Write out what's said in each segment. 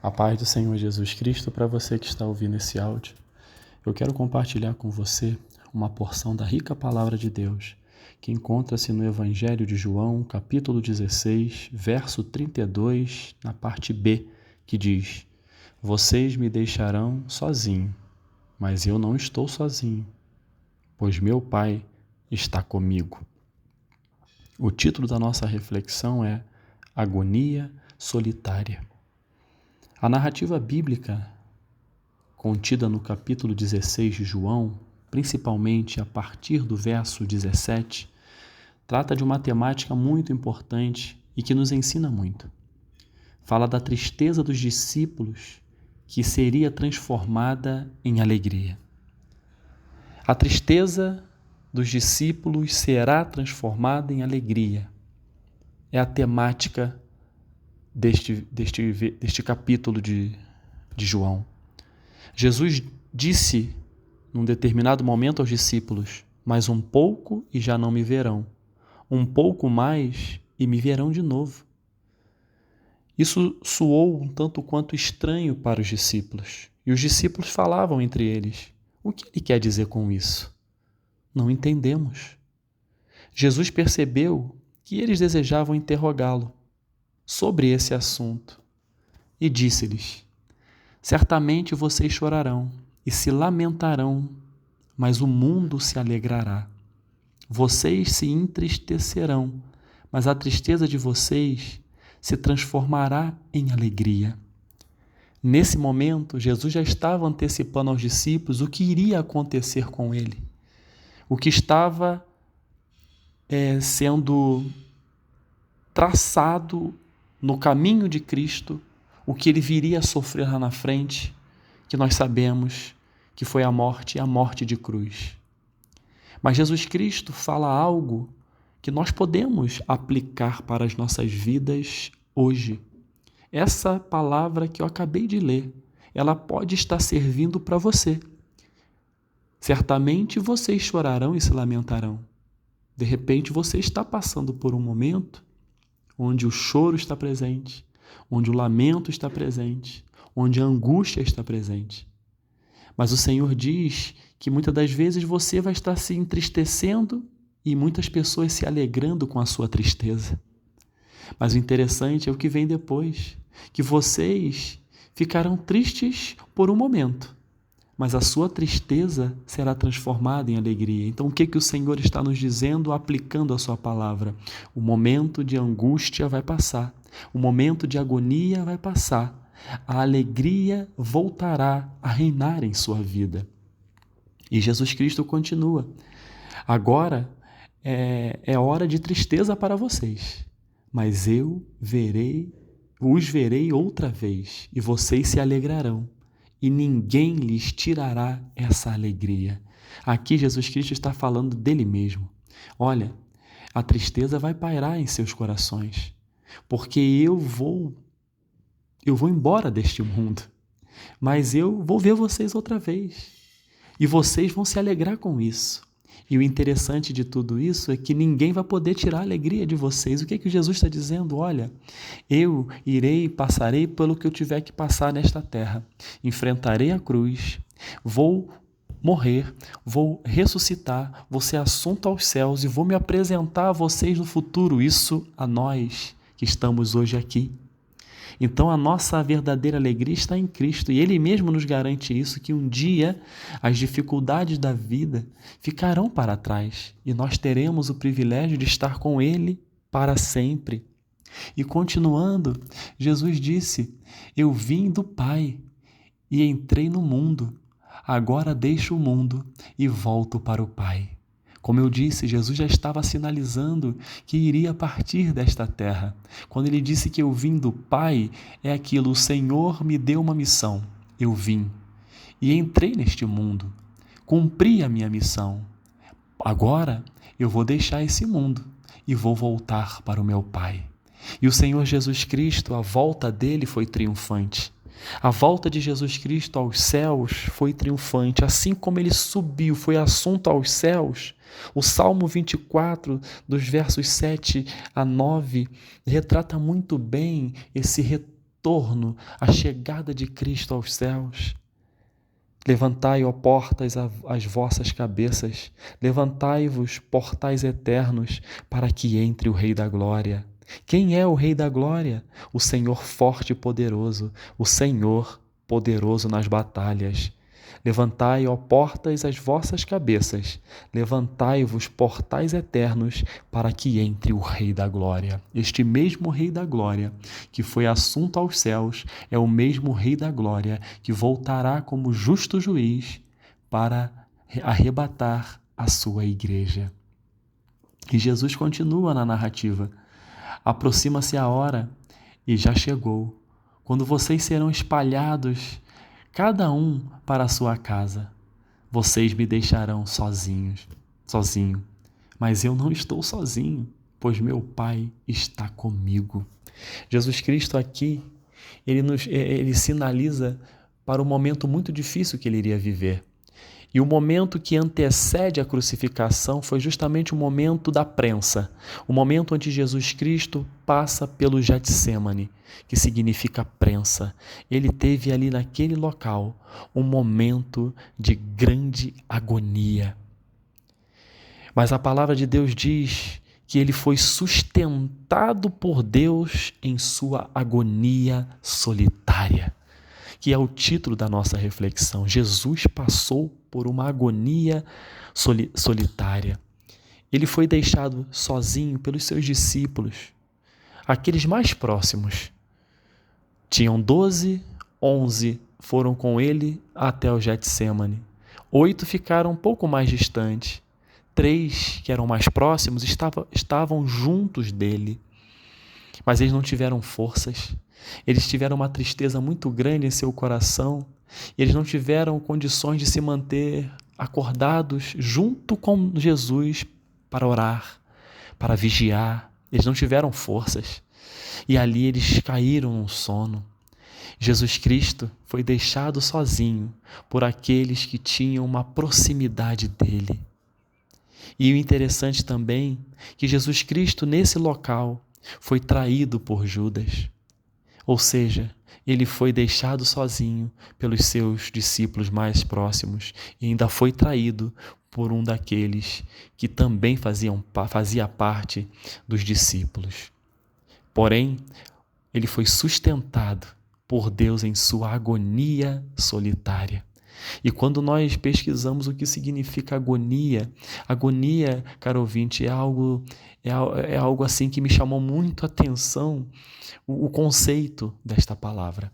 A paz do Senhor Jesus Cristo para você que está ouvindo esse áudio. Eu quero compartilhar com você uma porção da rica palavra de Deus, que encontra-se no Evangelho de João, capítulo 16, verso 32, na parte B, que diz: Vocês me deixarão sozinho, mas eu não estou sozinho, pois meu Pai está comigo. O título da nossa reflexão é Agonia Solitária. A narrativa bíblica contida no capítulo 16 de João, principalmente a partir do verso 17, trata de uma temática muito importante e que nos ensina muito. Fala da tristeza dos discípulos que seria transformada em alegria. A tristeza dos discípulos será transformada em alegria. É a temática deste capítulo de João. Jesus disse num determinado momento aos discípulos: mais um pouco e já não me verão, um pouco mais e me verão de novo. Isso soou um tanto quanto estranho para os discípulos, e os discípulos falavam entre eles: o que ele quer dizer com isso? Não entendemos. Jesus percebeu que eles desejavam interrogá-lo sobre esse assunto e disse-lhes: certamente vocês chorarão e se lamentarão, mas o mundo se alegrará. Vocês se entristecerão, mas a tristeza de vocês se transformará em alegria. Nesse momento, Jesus já estava antecipando aos discípulos o que iria acontecer com ele, o que estava sendo traçado no caminho de Cristo, o que ele viria a sofrer lá na frente, que nós sabemos que foi a morte de cruz. Mas Jesus Cristo fala algo que nós podemos aplicar para as nossas vidas hoje. Essa palavra que eu acabei de ler, ela pode estar servindo para você. Certamente vocês chorarão e se lamentarão. De repente você está passando por um momento onde o choro está presente, onde o lamento está presente, onde a angústia está presente. Mas o Senhor diz que muitas das vezes você vai estar se entristecendo e muitas pessoas se alegrando com a sua tristeza. Mas o interessante é o que vem depois, que vocês ficarão tristes por um momento, mas a sua tristeza será transformada em alegria. Então, o que o Senhor está nos dizendo, aplicando a sua palavra? O momento de angústia vai passar, o momento de agonia vai passar, a alegria voltará a reinar em sua vida. E Jesus Cristo continua: agora é hora de tristeza para vocês, mas eu os verei outra vez, e vocês se alegrarão. E ninguém lhes tirará essa alegria. Aqui Jesus Cristo está falando dele mesmo. Olha, a tristeza vai pairar em seus corações, porque eu vou embora deste mundo, mas eu vou ver vocês outra vez, e vocês vão se alegrar com isso. E o interessante de tudo isso é que ninguém vai poder tirar a alegria de vocês. O que Jesus está dizendo? Olha, eu passarei pelo que eu tiver que passar nesta terra. Enfrentarei a cruz, vou morrer, vou ressuscitar, vou ser assunto aos céus e vou me apresentar a vocês no futuro. Isso a nós que estamos hoje aqui. Então a nossa verdadeira alegria está em Cristo, e Ele mesmo nos garante isso, que um dia as dificuldades da vida ficarão para trás e nós teremos o privilégio de estar com Ele para sempre. E continuando, Jesus disse: eu vim do Pai e entrei no mundo, agora deixo o mundo e volto para o Pai. Como eu disse, Jesus já estava sinalizando que iria partir desta terra. Quando ele disse que eu vim do Pai, é aquilo: o Senhor me deu uma missão, eu vim e entrei neste mundo, cumpri a minha missão. Agora eu vou deixar esse mundo e vou voltar para o meu Pai. E o Senhor Jesus Cristo, a volta dele foi triunfante. A volta de Jesus Cristo aos céus foi triunfante, assim como ele subiu, foi assunto aos céus. O Salmo 24, dos versos 7 a 9, retrata muito bem esse retorno, a chegada de Cristo aos céus. Levantai, ó portas, as vossas cabeças, levantai-vos, portais eternos, para que entre o Rei da Glória. Quem é o Rei da Glória? O Senhor forte e poderoso, o Senhor poderoso nas batalhas. Levantai, ó portas, as vossas cabeças, levantai-vos, portais eternos, para que entre o Rei da Glória. Este mesmo Rei da Glória, que foi assunto aos céus, é o mesmo Rei da Glória que voltará como justo juiz para arrebatar a sua igreja. E Jesus continua na narrativa. Aproxima-se a hora, e já chegou, quando vocês serão espalhados, cada um para a sua casa. Vocês me deixarão sozinho, mas eu não estou sozinho, pois meu Pai está comigo. Jesus Cristo aqui, ele sinaliza para um momento muito difícil que ele iria viver. E o momento que antecede a crucificação foi justamente o momento da prensa, o momento onde Jesus Cristo passa pelo Getsêmani, que significa prensa. Ele teve ali naquele local um momento de grande agonia. Mas a palavra de Deus diz que ele foi sustentado por Deus em sua agonia solitária, que é o título da nossa reflexão. Jesus passou por uma agonia solitária. Ele foi deixado sozinho pelos seus discípulos, aqueles mais próximos. Tinham 12, 11 foram com ele até o Getsêmani. 8 ficaram um pouco mais distantes. 3, que eram mais próximos, estavam juntos dele. Mas eles não tiveram forças. Eles tiveram uma tristeza muito grande em seu coração. E eles não tiveram condições de se manter acordados junto com Jesus para orar, para vigiar. Eles não tiveram forças. E ali eles caíram no sono. Jesus Cristo foi deixado sozinho por aqueles que tinham uma proximidade dele. E o interessante também é que Jesus Cristo, nesse local, foi traído por Judas. Ou seja, ele foi deixado sozinho pelos seus discípulos mais próximos e ainda foi traído por um daqueles que também fazia parte dos discípulos. Porém, ele foi sustentado por Deus em sua agonia solitária. E quando nós pesquisamos o que significa agonia, caro ouvinte, é algo assim que me chamou muito a atenção, o conceito desta palavra,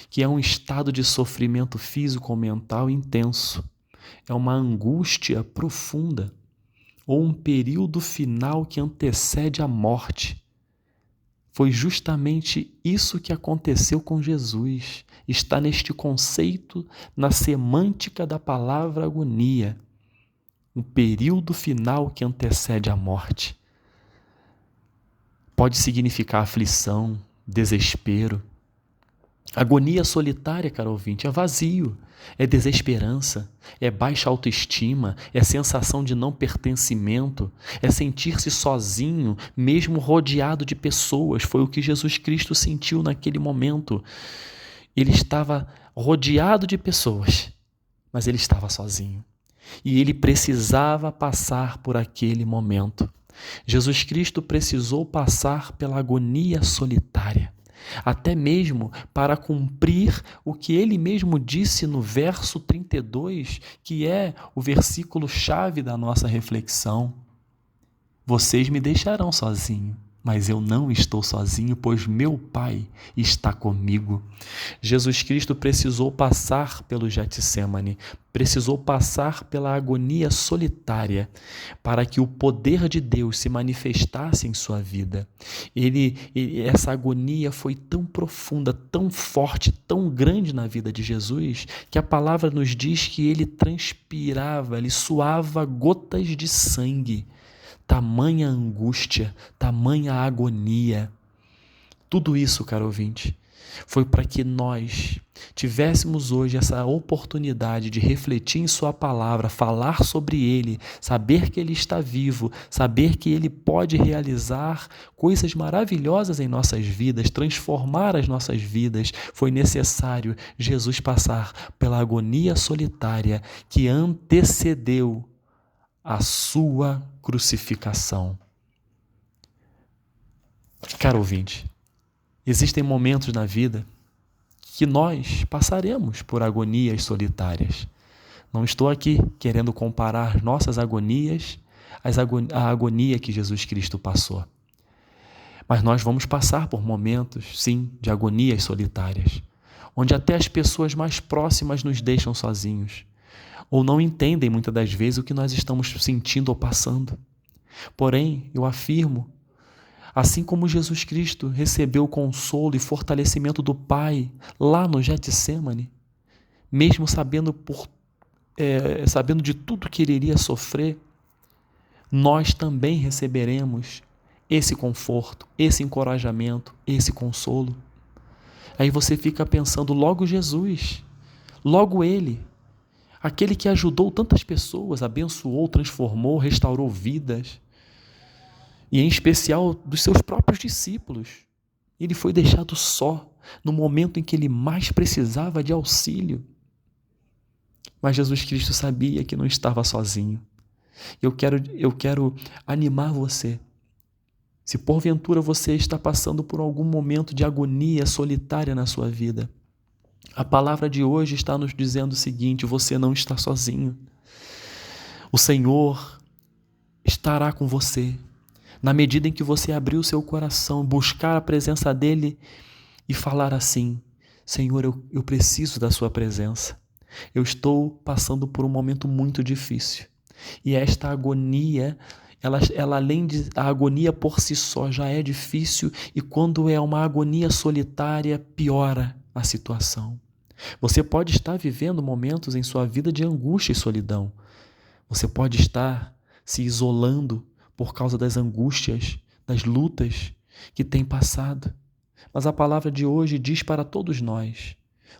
que é um estado de sofrimento físico ou mental intenso, é uma angústia profunda, ou um período final que antecede a morte. Foi justamente isso que aconteceu com Jesus. Está neste conceito, na semântica da palavra agonia. Um período final que antecede a morte. Pode significar aflição, desespero. Agonia solitária, caro ouvinte, é vazio, é desesperança, é baixa autoestima, é sensação de não pertencimento, é sentir-se sozinho, mesmo rodeado de pessoas. Foi o que Jesus Cristo sentiu naquele momento. Ele estava rodeado de pessoas, mas ele estava sozinho. E ele precisava passar por aquele momento. Jesus Cristo precisou passar pela agonia solitária, até mesmo para cumprir o que ele mesmo disse no verso 32, que é o versículo-chave da nossa reflexão. Vocês me deixarão sozinho, mas eu não estou sozinho, pois meu Pai está comigo. Jesus Cristo precisou passar pelo Getsêmani, precisou passar pela agonia solitária para que o poder de Deus se manifestasse em sua vida. Essa agonia foi tão profunda, tão forte, tão grande na vida de Jesus, que a palavra nos diz que ele transpirava, ele suava gotas de sangue. Tamanha angústia, tamanha agonia. Tudo isso, caro ouvinte, Foi para que nós tivéssemos hoje essa oportunidade de refletir em sua palavra, falar sobre ele, saber que ele está vivo, saber que ele pode realizar coisas maravilhosas em nossas vidas, transformar as nossas vidas. Foi necessário Jesus passar pela agonia solitária que antecedeu a sua crucificação. Caro ouvinte, existem momentos na vida que nós passaremos por agonias solitárias. Não estou aqui querendo comparar nossas agonias à agonia que Jesus Cristo passou. Mas nós vamos passar por momentos, sim, de agonias solitárias, onde até as pessoas mais próximas nos deixam sozinhos, ou não entendem muitas das vezes o que nós estamos sentindo ou passando. Porém, eu afirmo, assim como Jesus Cristo recebeu consolo e fortalecimento do Pai lá no Getsêmani, mesmo sabendo de tudo que ele iria sofrer, nós também receberemos esse conforto, esse encorajamento, esse consolo. Aí você fica pensando, logo Jesus, logo Ele, aquele que ajudou tantas pessoas, abençoou, transformou, restaurou vidas, e em especial dos seus próprios discípulos. Ele foi deixado só no momento em que ele mais precisava de auxílio. Mas Jesus Cristo sabia que não estava sozinho. Eu quero animar você. Se porventura você está passando por algum momento de agonia solitária na sua vida, a palavra de hoje está nos dizendo o seguinte: você não está sozinho. O Senhor estará com você. Na medida em que você abrir o seu coração, buscar a presença dEle e falar assim: Senhor, eu preciso da sua presença. Eu estou passando por um momento muito difícil. E esta agonia, ela além de a agonia por si só já é difícil, e quando é uma agonia solitária, piora a situação. Você pode estar vivendo momentos em sua vida de angústia e solidão. Você pode estar se isolando por causa das angústias, das lutas que tem passado. Mas a palavra de hoje diz para todos nós: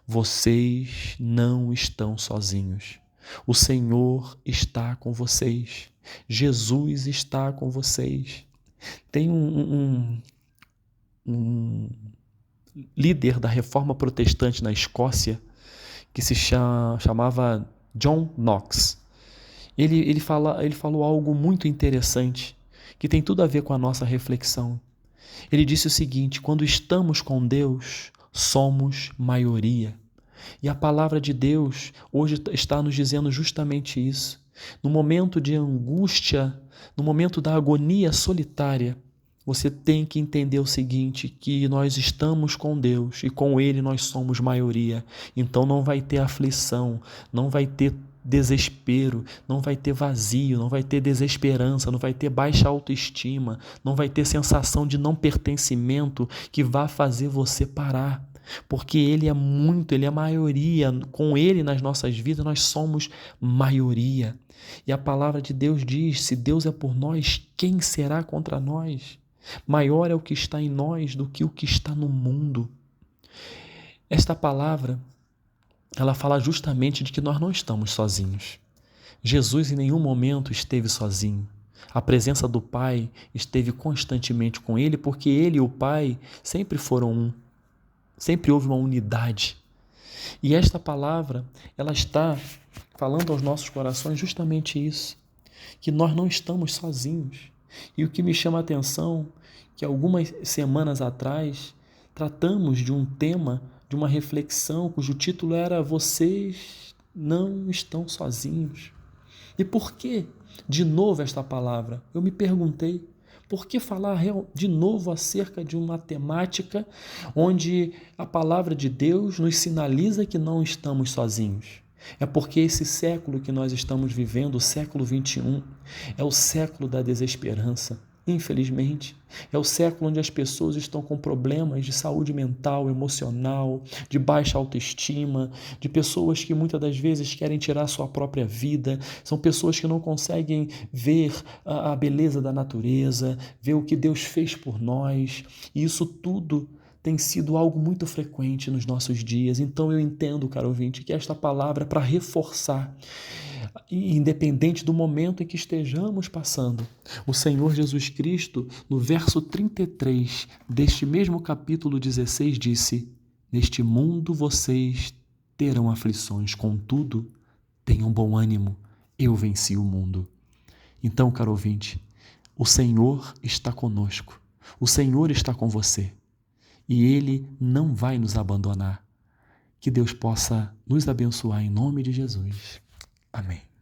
vocês não estão sozinhos. O Senhor está com vocês. Jesus está com vocês. Tem um líder da Reforma Protestante na Escócia que se chamava John Knox. Ele falou algo muito interessante que tem tudo a ver com a nossa reflexão. Ele disse o seguinte: quando estamos com Deus, somos maioria. E a palavra de Deus hoje está nos dizendo justamente isso. No momento de angústia, no momento da agonia solitária, você tem que entender o seguinte, que nós estamos com Deus e com Ele nós somos maioria. Então não vai ter aflição, não vai ter desespero, não vai ter vazio, não vai ter desesperança, não vai ter baixa autoestima, não vai ter sensação de não pertencimento que vá fazer você parar. Porque Ele é maioria, com Ele nas nossas vidas nós somos maioria. E a palavra de Deus diz: se Deus é por nós, quem será contra nós? Maior é o que está em nós do que o que está no mundo. Esta palavra, ela fala justamente de que nós não estamos sozinhos. Jesus em nenhum momento esteve sozinho. A presença do Pai esteve constantemente com Ele, porque Ele e o Pai sempre foram um. Sempre houve uma unidade. E esta palavra, ela está falando aos nossos corações justamente isso, que nós não estamos sozinhos. E o que me chama a atenção, que algumas semanas atrás, tratamos de um tema, de uma reflexão, cujo título era Vocês não estão sozinhos. E por que, de novo, esta palavra? Eu me perguntei, por que falar de novo acerca de uma temática onde a palavra de Deus nos sinaliza que não estamos sozinhos? É porque esse século que nós estamos vivendo, o século XXI, é o século da desesperança. Infelizmente, é o século onde as pessoas estão com problemas de saúde mental, emocional, de baixa autoestima, de pessoas que muitas das vezes querem tirar sua própria vida, são pessoas que não conseguem ver a beleza da natureza, ver o que Deus fez por nós, e isso tudo tem sido algo muito frequente nos nossos dias. Então eu entendo, caro ouvinte, que esta palavra é para reforçar, independente do momento em que estejamos passando. O Senhor Jesus Cristo, no verso 33 deste mesmo capítulo 16, disse: neste mundo vocês terão aflições, contudo, tenham bom ânimo, eu venci o mundo. Então, caro ouvinte, o Senhor está conosco, o Senhor está com você e Ele não vai nos abandonar. Que Deus possa nos abençoar em nome de Jesus. Amém.